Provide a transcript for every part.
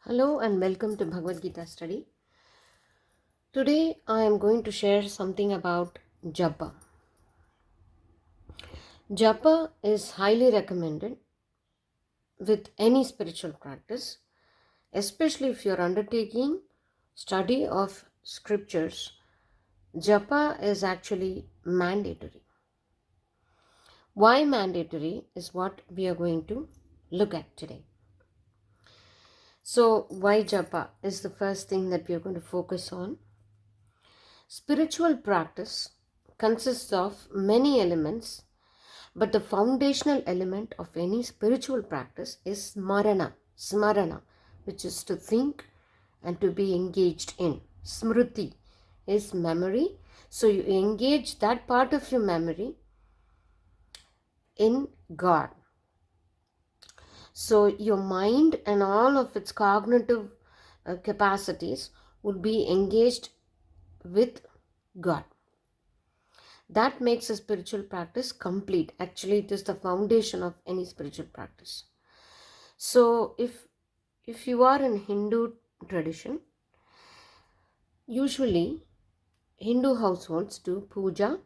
Hello and welcome to Bhagavad Gita study. Today I am going to share something about Japa. Japa is highly recommended with any spiritual practice, especially if you are undertaking study of scriptures. Japa is actually mandatory. Why mandatory is what we are going to look at today. So, why Japa is the first thing that we are going to focus on. Spiritual practice consists of many elements, but the foundational element of any spiritual practice is smarana, which is to think and to be engaged in. Smriti is memory, so you engage that part of your memory in God. So your mind and all of its cognitive capacities would be engaged with God. That makes a spiritual practice complete. Actually, it is the foundation of any spiritual practice. So if you are in Hindu tradition, usually Hindu households do puja,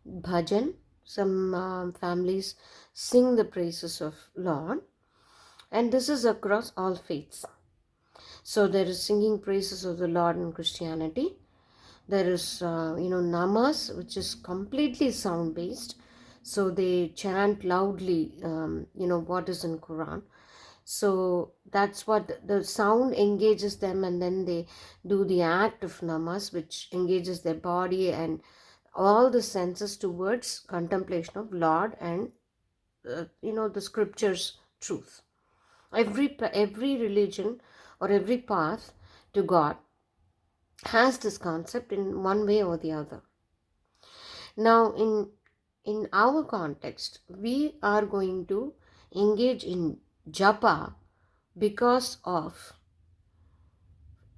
bhajan. Some families sing the praises of Lord, and this is across all faiths. So there is singing praises of the Lord in Christianity. There is namas, which is completely sound based. So they chant loudly what is in Quran. So that's what the sound engages them, and then they do the act of namas, which engages their body and all the senses towards contemplation of Lord and the scriptures truth. Every religion or every path to God has this concept in one way or the other. Now in our context, we are going to engage in japa because of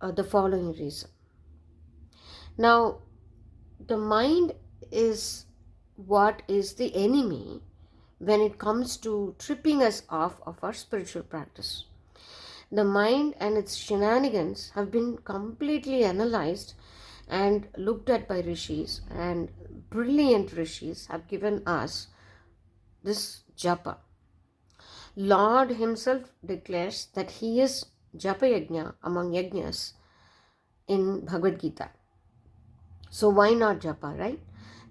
the following reason. Now, the mind is what is the enemy when it comes to tripping us off of our spiritual practice. The mind and its shenanigans have been completely analyzed and looked at by rishis, and brilliant rishis have given us this japa. Lord himself declares that he is japa yajna among yajnas in Bhagavad Gita. So why not japa, right?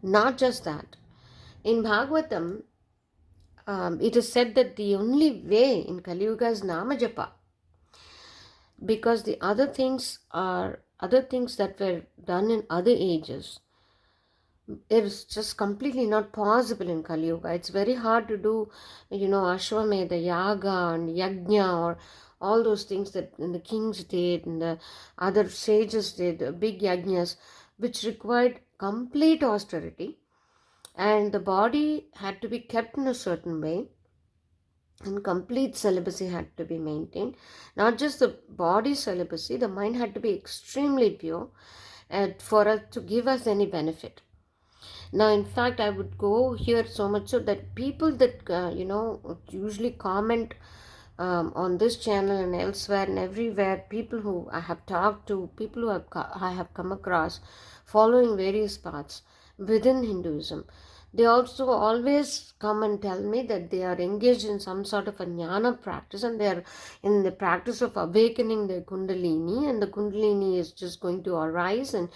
Not just that. In Bhagavatam, it is said that the only way in Kali Yuga is nama japa, because the other things that were done in other ages, it is just completely not possible in Kali Yuga. It's very hard to do, Ashwamedha, Yaga and Yajna, or all those things that the kings did and the other sages did, big yajnas, which required complete austerity, and the body had to be kept in a certain way, and complete celibacy had to be maintained. Not just the body celibacy, the mind had to be extremely pure for us to give us any benefit. Now, in fact, I would go here so much so that people that usually comment on this channel and elsewhere and everywhere, people who I have talked to, people who I have come across following various paths within Hinduism, they also always come and tell me that they are engaged in some sort of a jnana practice, and they are in the practice of awakening their kundalini, and the kundalini is just going to arise, and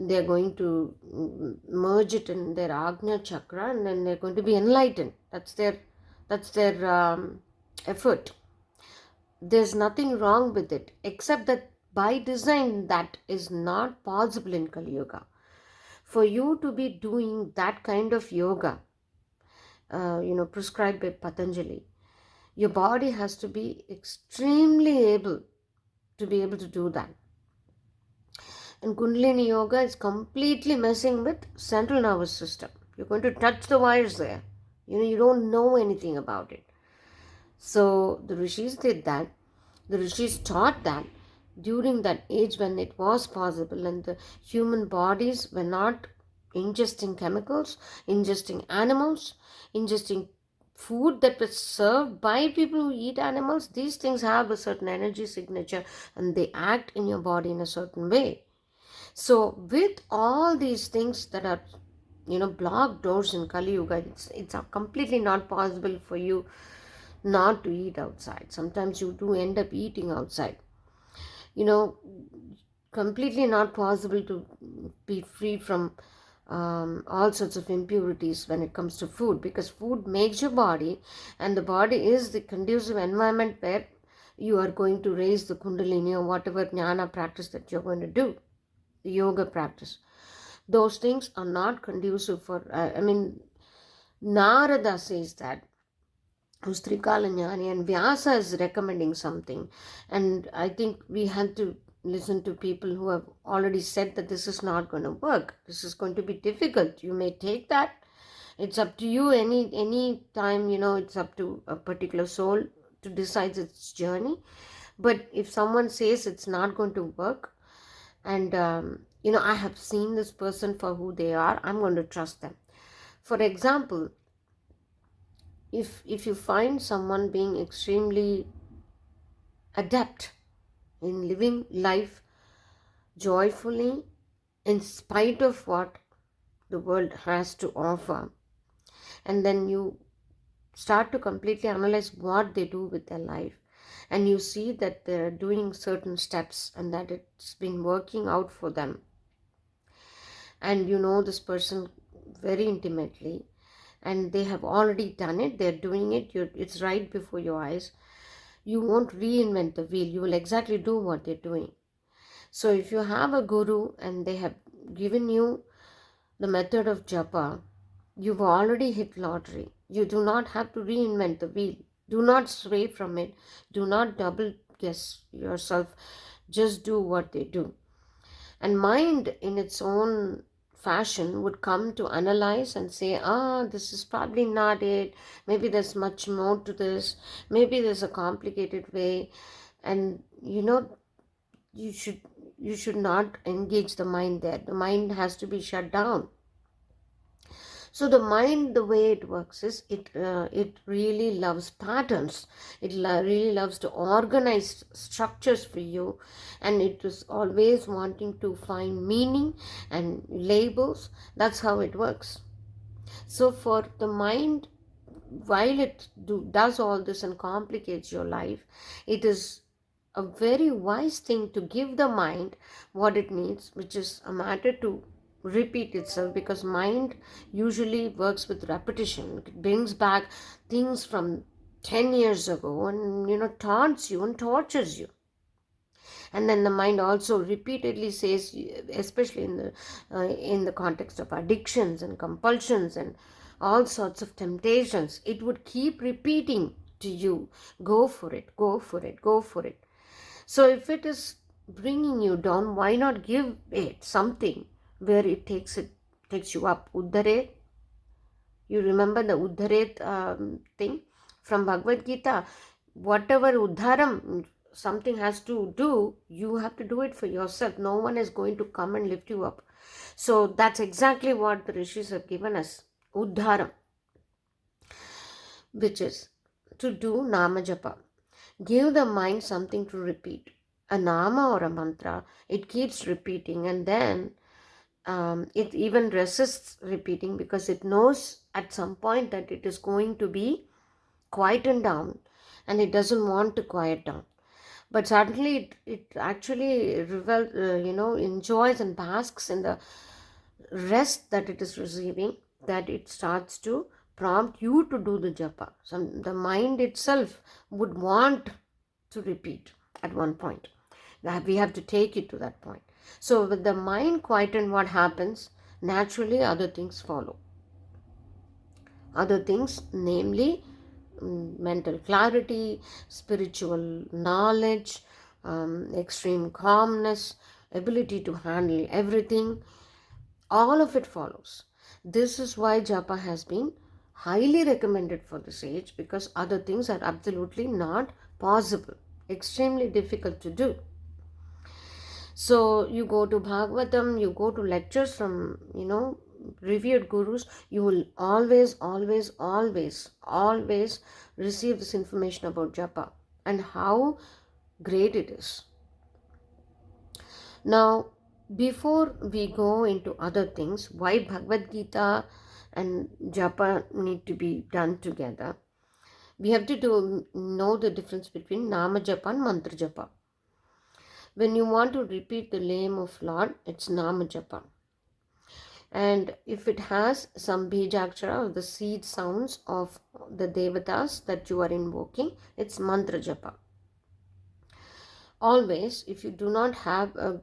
they are going to merge it in their Agnya chakra, and then they are going to be enlightened. That's their effort. There's nothing wrong with it, except that by design that is not possible in Kali Yuga. For you to be doing that kind of yoga, prescribed by Patanjali, your body has to be extremely able to be able to do that. And Kundalini yoga is completely messing with central nervous system. You're going to touch the wires there. You don't know anything about it. So the rishis did that. The rishis taught that during that age when it was possible, and the human bodies were not ingesting chemicals, ingesting animals, ingesting food that was served by people who eat animals, these things have a certain energy signature and they act in your body in a certain way. So with all these things that are, blocked doors in Kali Yuga, it's completely not possible for you not to eat outside. Sometimes you do end up eating outside. Completely not possible to be free from all sorts of impurities when it comes to food, because food makes your body, and the body is the conducive environment where you are going to raise the kundalini or whatever jnana practice that you're going to do, the yoga practice. Those things are not conducive for, Narada says that, who's Trikala Jnani, and Vyasa is recommending something. And I think we have to listen to people who have already said that this is not going to work. This is going to be difficult. You may take that. It's up to you. Any time, it's up to a particular soul to decide its journey. But if someone says it's not going to work, and I have seen this person for who they are, I'm going to trust them. For example, if you find someone being extremely adept in living life joyfully in spite of what the world has to offer, and then you start to completely analyze what they do with their life, and you see that they're doing certain steps and that it's been working out for them, and you know this person very intimately, and they have already done it, they're doing it, it's right before your eyes, you won't reinvent the wheel. You will exactly do what they're doing. So if you have a guru and they have given you the method of japa, you've already hit lottery. You do not have to reinvent the wheel. Do not sway from it. Do not double guess yourself. Just do what they do. And mind in its own fashion would come to analyze and say, this is probably not it. Maybe there's much more to this. Maybe there's a complicated way. And you should not engage the mind there. The mind has to be shut down. So the mind, the way it works is it really loves patterns. It really loves to organize structures for you, and it is always wanting to find meaning and labels. That's how it works. So for the mind, while it does all this and complicates your life, it is a very wise thing to give the mind what it needs, which is a matter to repeat itself, because mind usually works with repetition. It brings back things from 10 years ago and taunts you and tortures you. And then the mind also repeatedly says, especially in the context of addictions and compulsions and all sorts of temptations, it would keep repeating to you, go for it, go for it, go for it. So if it is bringing you down, why not give it something where it takes you up? Uddharet. You remember the Uddharet thing from Bhagavad Gita? Whatever Uddharam something has to do, you have to do it for yourself. No one is going to come and lift you up. So that's exactly what the rishis have given us. Uddharam, which is to do Nama Japa. Give the mind something to repeat. A Nama or a mantra, it keeps repeating, and then it even resists repeating because it knows at some point that it is going to be quietened down, and it doesn't want to quiet down. But suddenly it actually enjoys and basks in the rest that it is receiving, that it starts to prompt you to do the japa. So the mind itself would want to repeat at one point. We have to take it to that point. So with the mind quietened, what happens? Naturally other things follow. Other things, namely mental clarity, spiritual knowledge, extreme calmness, ability to handle everything, all of it follows. This is why japa has been highly recommended for this age, because other things are absolutely not possible, extremely difficult to do. So you go to Bhagavatam, you go to lectures from revered gurus, you will always, always, always, always receive this information about japa and how great it is. Now, before we go into other things, why Bhagavad Gita and japa need to be done together, we have to know the difference between nama japa and mantra japa. When you want to repeat the name of Lord, it's nama japa. And if it has some bijakshara or the seed sounds of the devatas that you are invoking, it's mantra japa. Always, if you do not have a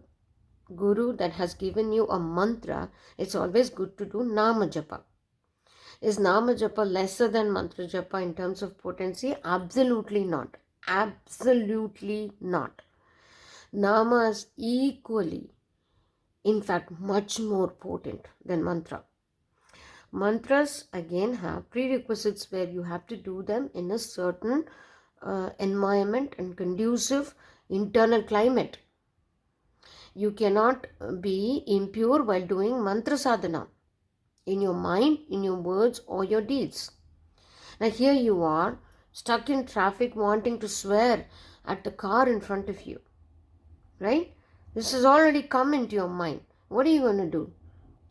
guru that has given you a mantra, it's always good to do nama japa. Is nama japa lesser than mantra japa in terms of potency? Absolutely not. Absolutely not. Nama is equally, in fact, much more potent than mantra. Mantras again have prerequisites where you have to do them in a certain environment and conducive internal climate. You cannot be impure while doing mantra sadhana in your mind, in your words, or your deeds. Now here you are stuck in traffic wanting to swear at the car in front of you, right? This has already come into your mind. What are you going to do,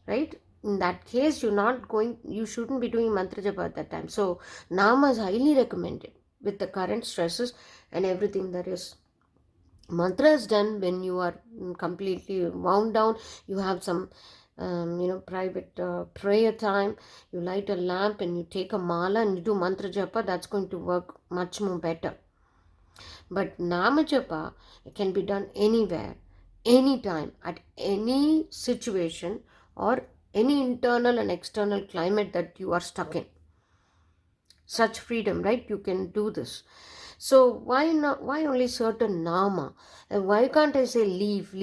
right? In that case, you shouldn't be doing mantra japa at that time. So nama is highly recommended with the current stresses and everything that is. Mantra is done when you are completely wound down. You have some private prayer time. You light a lamp and you take a mala and you do mantra japa. That's going to work much more better. But nama japa can be done anywhere, anytime, at any situation or any internal and external climate that you are stuck in. Such freedom, right? You can do this. So why only certain nama? And why can't I say leaf,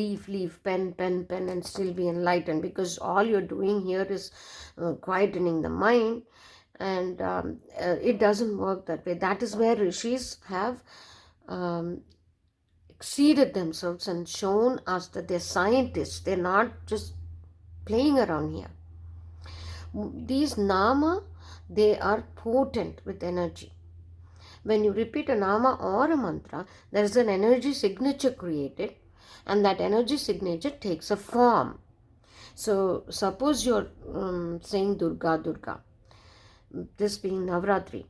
pen, and still be enlightened? Because all you're doing here is quietening the mind, and it doesn't work that way. That is where rishis have exceeded themselves and shown us that they're scientists. They're not just playing around here. These nama, they are potent with energy. When you repeat a nama or a mantra, there is an energy signature created, and that energy signature takes a form. So suppose you're saying Durga, Durga, this being Navratri.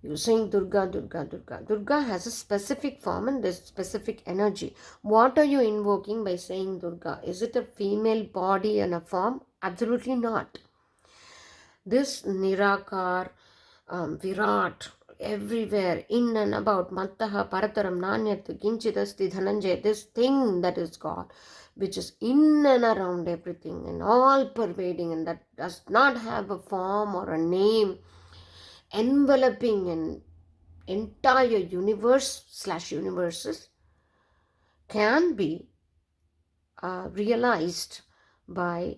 You're saying Durga, Durga, Durga. Durga has a specific form and this specific energy. What are you invoking by saying Durga? Is it a female body and a form? Absolutely not. This Nirakar, Virat, everywhere, in and about, Mattaha, Parataram, Nanyat, Kinchidasti, Dhananjay, this thing that is God, which is in and around everything and all pervading, and that does not have a form or a name, enveloping an entire universe/universes, can be realized by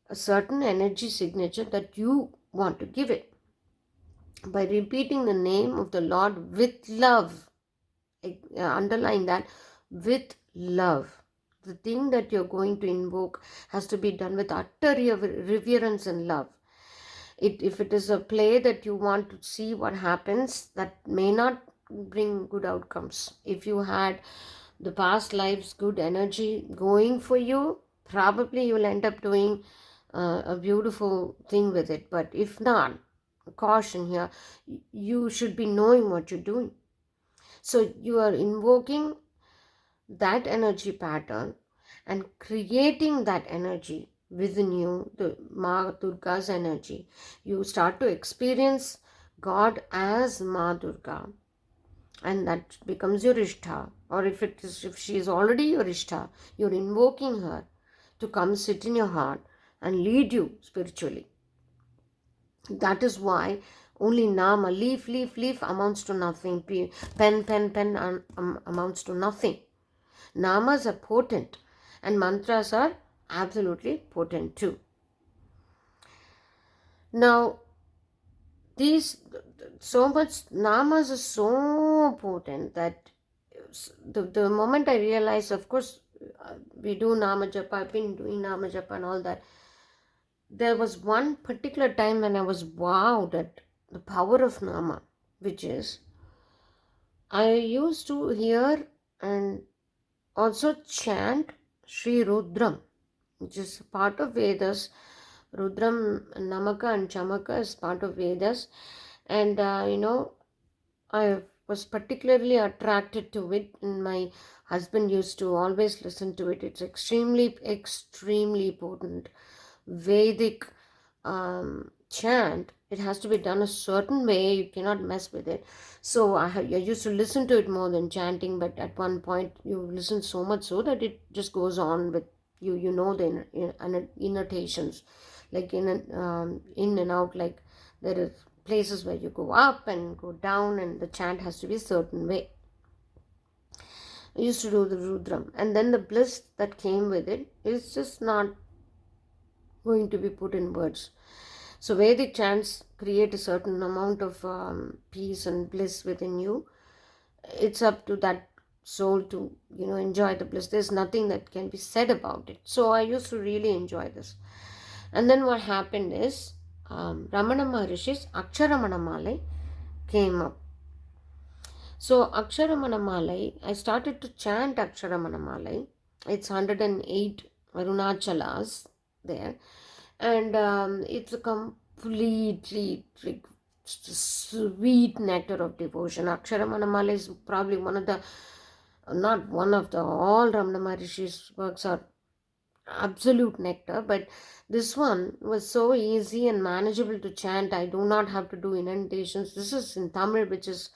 a certain energy signature that you want to give it. By repeating the name of the Lord with love, underline that, with love. The thing that you're going to invoke has to be done with utter reverence and love. If it is a play that you want to see what happens, that may not bring good outcomes. If you had the past lives good energy going for you, probably you will end up doing a beautiful thing with it. But if not, caution here, you should be knowing what you're doing. So you are invoking that energy pattern and creating that energy within you, the Ma Durga's energy. You start to experience God as Ma Durga, and that becomes your Ishtha. Or if she is already your Ishtha, you're invoking her to come sit in your heart and lead you spiritually. That is why only nama, leaf amounts to nothing. Pen amounts to nothing. Namas are potent and mantras are absolutely potent too. Now, namas are so potent that the moment I realized, of course, we do nama japa, I've been doing nama japa and all that. there was one particular time when I was wowed at the power of Nama, which is I used to hear and also chant Sri Rudram, which is part of Vedas. Rudram, Namaka and Chamaka is part of Vedas. And, I was particularly attracted to it, and my husband used to always listen to it. It's extremely potent Vedic chant. It has to be done a certain way. You cannot mess with it. So I used to listen to it more than chanting, but at one point you listen so much so that it just goes on with you. You know the annotations, like in and out. Like there is places where you go up and go down, and the chant has to be a certain way. I used to do the Rudram, and then the bliss that came with it is just not going to be put in words. So Vedic chants create a certain amount of peace and bliss within you. It's up to that soul to, enjoy the bliss. There's nothing that can be said about it. So I used to really enjoy this. And then what happened is Ramana Maharishi's Aksharamana Malai came up. So Aksharamana Malai, I started to chant Aksharamana Malai. It's 108 Arunachalas there. And it's a completely sweet nectar of devotion. Aksharamana is probably all Ramana Maharishi's works are absolute nectar, but this one was so easy and manageable to chant. I do not have to do inundations. This is in Tamil, which is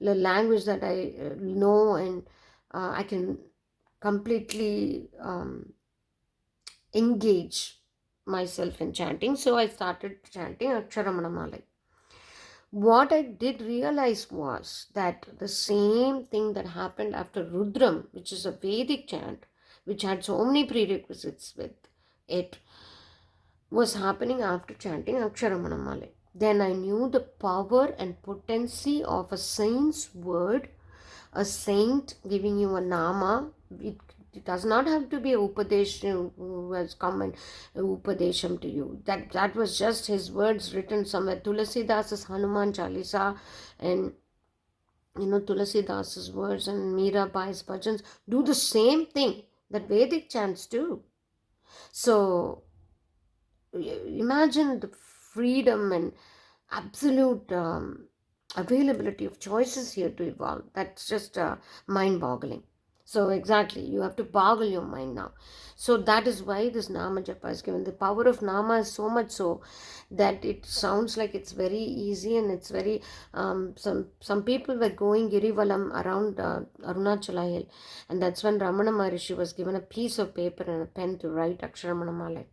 the language that I know, and I can completely engage myself in chanting. So I started chanting Aksharamana Malai. What I did realize was that the same thing that happened after Rudram, which is a Vedic chant, which had so many prerequisites with it, was happening after chanting Aksharamana Malai. Then I knew the power and potency of a saint's word, a saint giving you a nama. It does not have to be a Upadesham who has come and Upadesham to you. That was just his words written somewhere. Tulasidasa's Hanuman Chalisa, and Tulasidasa's words and Mirabai's bhajans do the same thing that Vedic chants do. So imagine the freedom and absolute availability of choices here to evolve. That's just mind-boggling. So exactly, you have to boggle your mind now. So that is why this Nama Japa is given. The power of Nama is so much so that it sounds like it's very easy, and it's very, some people were going Girivalam around Arunachala Hill, and that's when Ramana Maharishi was given a piece of paper and a pen to write Aksharamana Malai.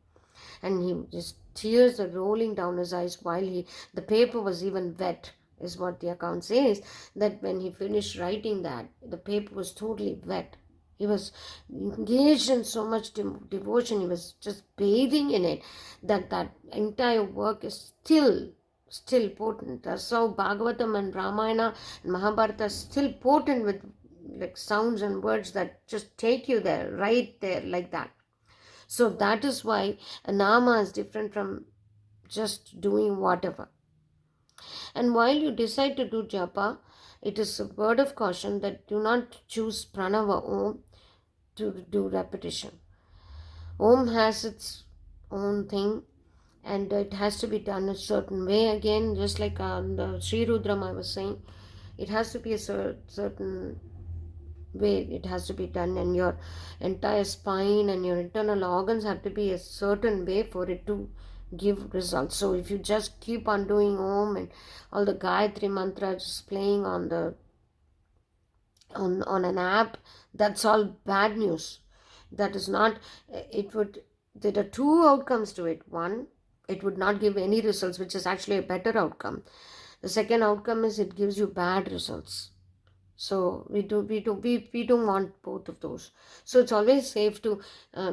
And he just tears are rolling down his eyes while the paper was even wet, is what the account says, that when he finished writing that, the paper was totally wet. He was engaged in so much devotion. He was just bathing in it, that entire work is still potent. That's how Bhagavatam and Ramayana and Mahabharata are still potent with like sounds and words that just take you there, right there, like that. So that is why a nama is different from just doing whatever. And while you decide to do japa, it is a word of caution that do not choose pranava om to do repetition. Om has its own thing, and it has to be done a certain way. Again, just like the Sri Rudram I was saying, it has to be a certain way it has to be done, and your entire spine and your internal organs have to be a certain way for it to give results. So if you just keep on doing om and all the Gayatri mantra just playing on an app, that's all bad news. That is not, there are two outcomes to it. One, it would not give any results, which is actually a better outcome. The second outcome is it gives you bad results. So we don't want both of those. So it's always safe to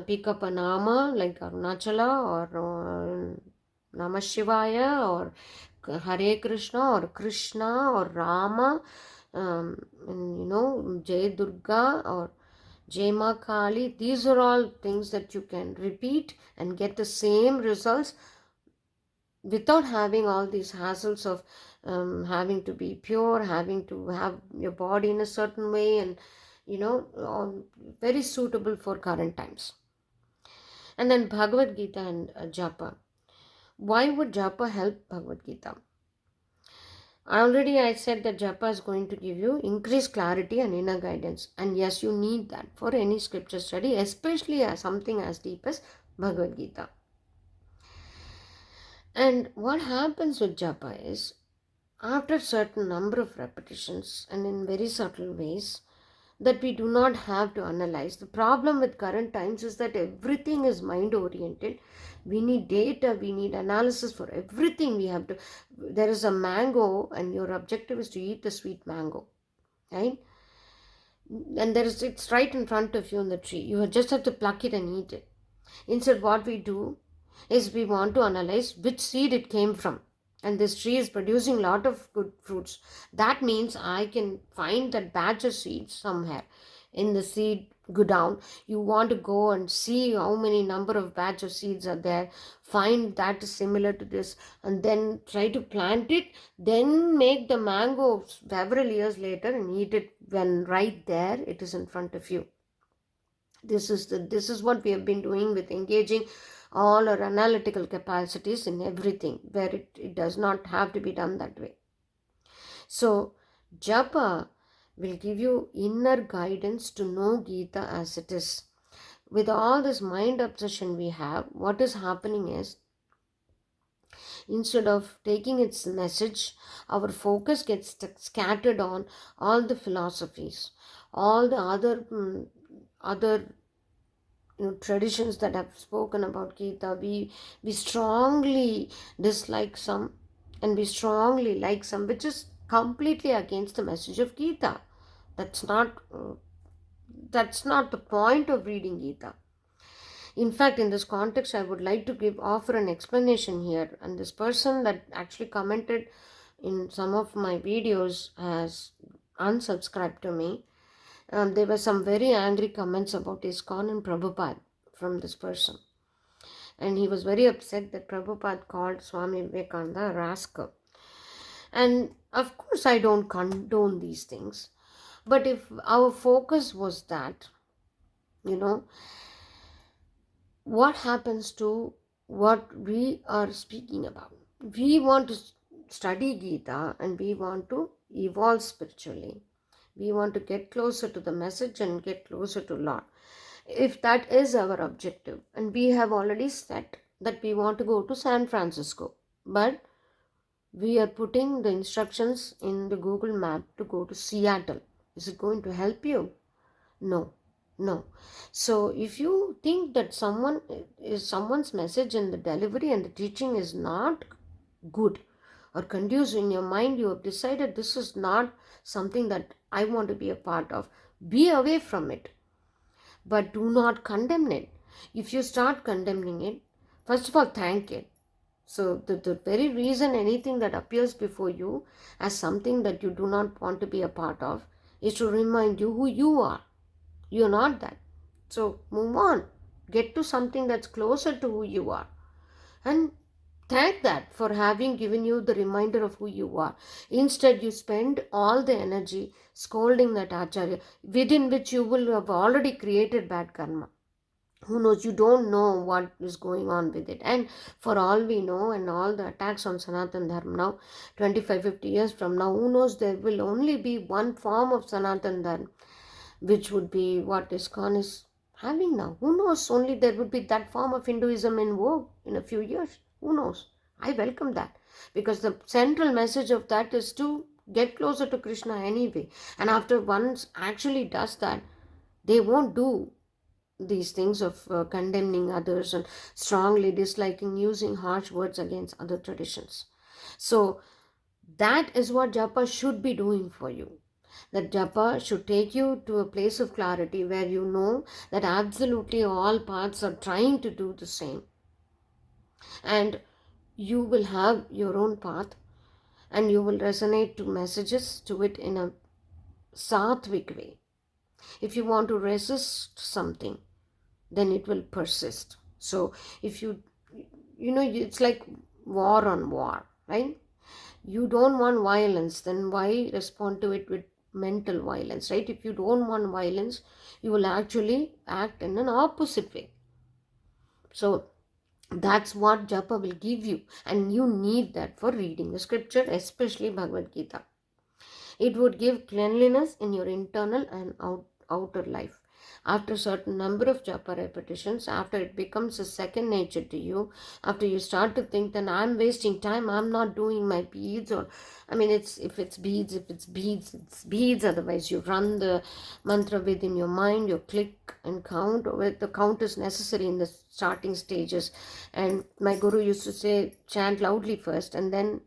pick up a nama like Arunachala or Namah Shivaya or Hare Krishna or Krishna or Rama, Jai Durga or Jema Kali, these are all things that you can repeat and get the same results without having all these hassles of having to be pure, having to have your body in a certain way, and very suitable for current times. And then Bhagavad Gita and Japa. Why would Japa help Bhagavad Gita? Already I said that Japa is going to give you increased clarity and inner guidance. And yes, you need that for any scripture study, especially as something as deep as Bhagavad Gita. And what happens with Japa is, after a certain number of repetitions and in very subtle ways that we do not have to analyze. The problem with current times is that everything is mind oriented. We need data, we need analysis for everything. There is a mango and your objective is to eat the sweet mango, right? And it's right in front of you in the tree. You just have to pluck it and eat it. Instead, what we do is we want to analyze which seed it came from. And this tree is producing a lot of good fruits. That means I can find that batch of seeds somewhere in the seed go down. You want to go and see how many number of batch of seeds are there, find that is similar to this, and then try to plant it, then make the mango several years later and eat it when right there it is in front of you. This is what we have been doing with engaging all our analytical capacities in everything, where it does not have to be done that way. So Japa will give you inner guidance to know Gita as it is. With all this mind obsession we have, what is happening is, instead of taking its message, our focus gets scattered on all the philosophies, all the other traditions that have spoken about Gita. We strongly dislike some and we strongly like some, which is completely against the message of Gita. That's not the point of reading Gita. In fact, in this context, I would like to offer an explanation here. And this person that actually commented in some of my videos has unsubscribed to me. There were some very angry comments about ISKCON and Prabhupada from this person. And he was very upset that Prabhupada called Swami Vivekananda a rascal. And of course, I don't condone these things. But if our focus was that, what happens to what we are speaking about? We want to study Gita and we want to evolve spiritually. We want to get closer to the message and get closer to Lord. If that is our objective, and we have already said that we want to go to San Francisco, but we are putting the instructions in the Google map to go to Seattle. Is it going to help you? No. So if you think that someone's message and the delivery and the teaching is not good or conducive in your mind, you have decided this is not something that I want to be a part of, be away from it. But do not condemn it. If you start condemning it, first of all, thank it. So the very reason anything that appears before you as something that you do not want to be a part of is to remind you who you are. You're not that. So move on. Get to something that's closer to who you are. And thank that for having given you the reminder of who you are. Instead, you spend all the energy scolding that Acharya, within which you will have already created bad karma. Who knows? You don't know what is going on with it. And for all we know, and all the attacks on Sanatan Dharma now, 25-50 years from now, who knows, there will only be one form of Sanatan Dharma, which would be what ISKCON is having now. Who knows? Only there would be that form of Hinduism in vogue in a few years. Who knows? I welcome that, because the central message of that is to get closer to Krishna anyway. And after once actually does that, they won't do these things of condemning others and strongly disliking using harsh words against other traditions. So that is what Japa should be doing for you. That Japa should take you to a place of clarity where you know that absolutely all paths are trying to do the same. And you will have your own path and you will resonate to messages to it in a sattvic way. If you want to resist something, then it will persist. So if it's like war on war, right? You don't want violence, then why respond to it with mental violence, right? If you don't want violence, you will actually act in an opposite way. So that's what japa will give you, and you need that for reading the scripture, especially Bhagavad Gita. It would give cleanliness in your internal and outer life. After a certain number of japa repetitions, after it becomes a second nature to you, after you start to think that I'm wasting time, I'm not doing my beads, or if it's beads, it's beads. Otherwise, you run the mantra within your mind, you click and count. Or the count is necessary in the starting stages. And my guru used to say, chant loudly first, and then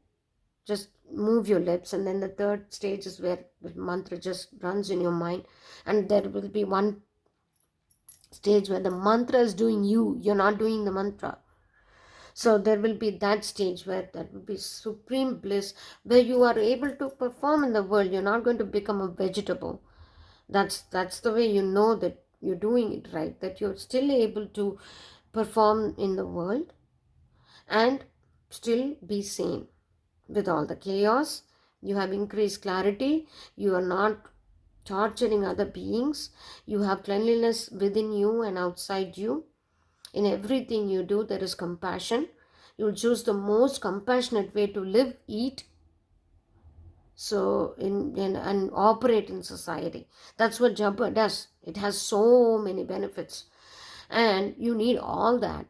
just move your lips, and then the third stage is where the mantra just runs in your mind, and there will be one stage where the mantra is doing you're not doing the mantra. So there will be that stage where that will be supreme bliss, where you are able to perform in the world. You're not going to become a vegetable. That's the way you know that you're doing it right, that you're still able to perform in the world and still be sane. With all the chaos, you have increased clarity, you are not torturing other beings, you have cleanliness within you and outside you. In everything you do, there is compassion. You'll choose the most compassionate way to live, eat, so and operate in society. That's what japa does. It has so many benefits, and you need all that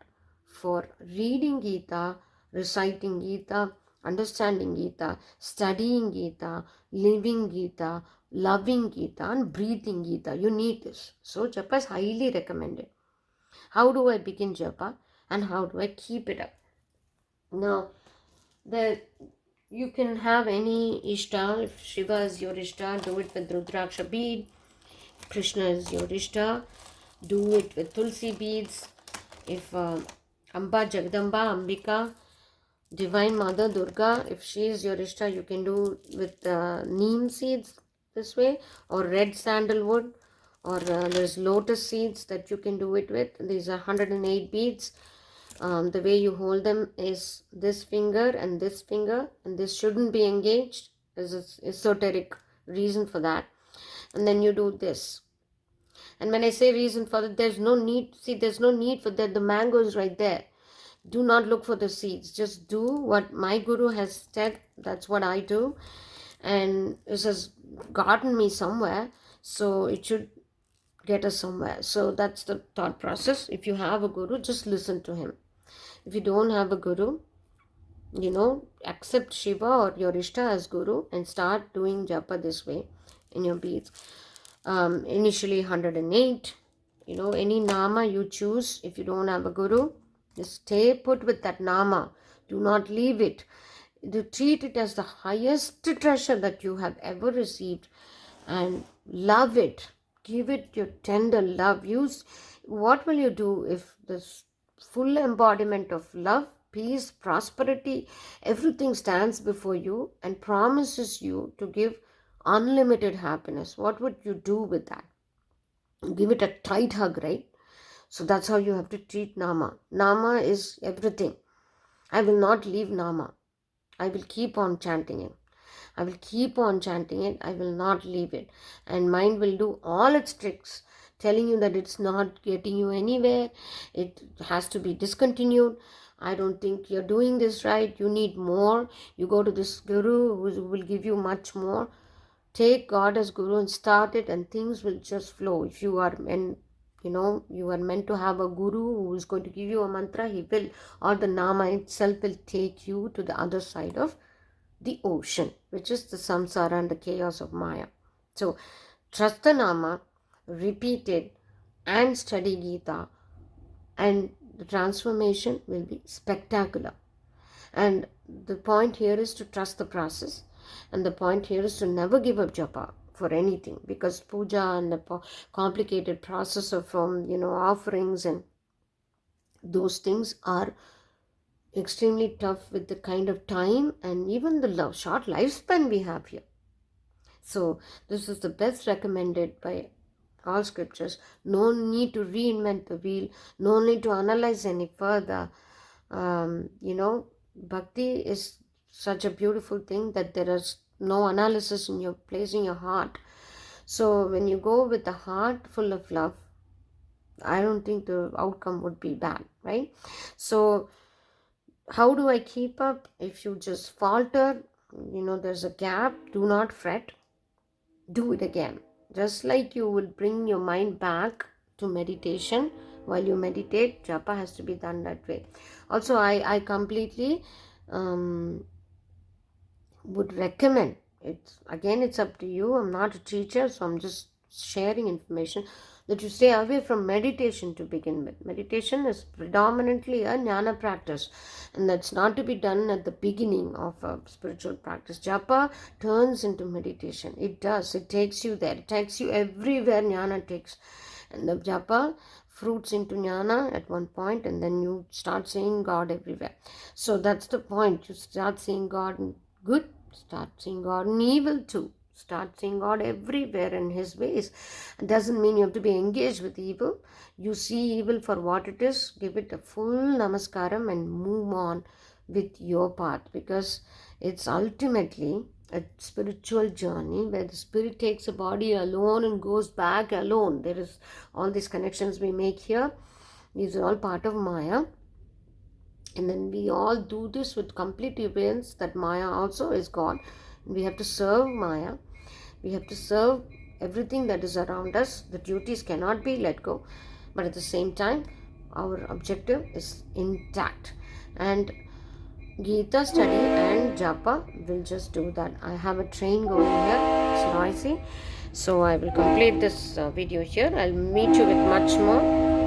for reading Gita, reciting Gita, understanding Gita, studying Gita, living Gita, loving Gita, and breathing Gita. You need this. So japa is highly recommended. How do I begin japa, and how do I keep it up? Now, you can have any ishta. If Shiva is your ishta, do it with Rudraksha bead. Krishna is your ishta, do it with Tulsi beads. If Amba, Jagdamba, Ambika, Divine Mother Durga, if she is your ishta, you can do with neem seeds this way, or red sandalwood, or there's lotus seeds that you can do it with. These are 108 beads. The way you hold them is this finger, and this shouldn't be engaged. There's an esoteric reason for that. And then you do this. And when I say reason for that, there's no need for that. The mango is right there. Do not look for the seeds. Just do what my guru has said. That's what I do. And this has gotten me somewhere. So it should get us somewhere. So that's the thought process. If you have a guru, just listen to him. If you don't have a guru, accept Shiva or your Ishta as guru and start doing japa this way in your beads. Initially 108, any nama you choose. If you don't have a guru, just stay put with that nama. Do not leave it. To treat it as the highest treasure that you have ever received, and love it. Give it your tender love. What will you do if this full embodiment of love, peace, prosperity, everything stands before you and promises you to give unlimited happiness? What would you do with that? Give it a tight hug, right? So that's how you have to treat nama. Nama is everything. I will not leave nama. I will keep on chanting it. I will keep on chanting it. I will not leave it. And mind will do all its tricks, telling you that it's not getting you anywhere. It has to be discontinued. I don't think you're doing this right. You need more. You go to this guru who will give you much more. Take God as guru and start it, and things will just flow. If you are you are meant to have a guru who is going to give you a mantra, he will, or the nama itself will take you to the other side of the ocean, which is the samsara and the chaos of Maya. So trust the nama, repeat it, and study Gita, and the transformation will be spectacular. And the point here is to trust the process, and the point here is to never give up japa for anything, because puja and the complicated process of offerings and those things are extremely tough with the kind of time and even the short lifespan we have here. So this is the best recommended by all scriptures. No need to reinvent the wheel, no need to analyze any further. Bhakti is such a beautiful thing that there is no analysis in your place in your heart. So when you go with a heart full of love, I don't think the outcome would be bad, right? So how do I keep up? If you just falter, there's a gap, do not fret, do it again. Just like you will bring your mind back to meditation while you meditate, japa has to be done that way. Also, I completely would recommend, it's up to you. I'm not a teacher, so I'm just sharing information, that you stay away from meditation to begin with. Meditation is predominantly a jnana practice, and that's not to be done at the beginning of a spiritual practice. Japa turns into meditation. It takes you there, it takes you everywhere jnana takes. And the japa fruits into jnana at one point, and then you start seeing God everywhere. So that's the point. You start seeing God in good, start seeing God in evil too. Start seeing God everywhere in His ways. It doesn't mean you have to be engaged with evil. You see evil for what it is, give it a full namaskaram and move on with your path, because it's ultimately a spiritual journey where the spirit takes a body alone and goes back alone. There is all these connections we make here. These are all part of Maya. And then we all do this with complete obedience that Maya also is God. We have to serve Maya. We have to serve everything that is around us. The duties cannot be let go. But at the same time, our objective is intact. And Gita study and Japa will just do that. I have a train going here. It's noisy. So I will complete this video here. I'll meet you with much more.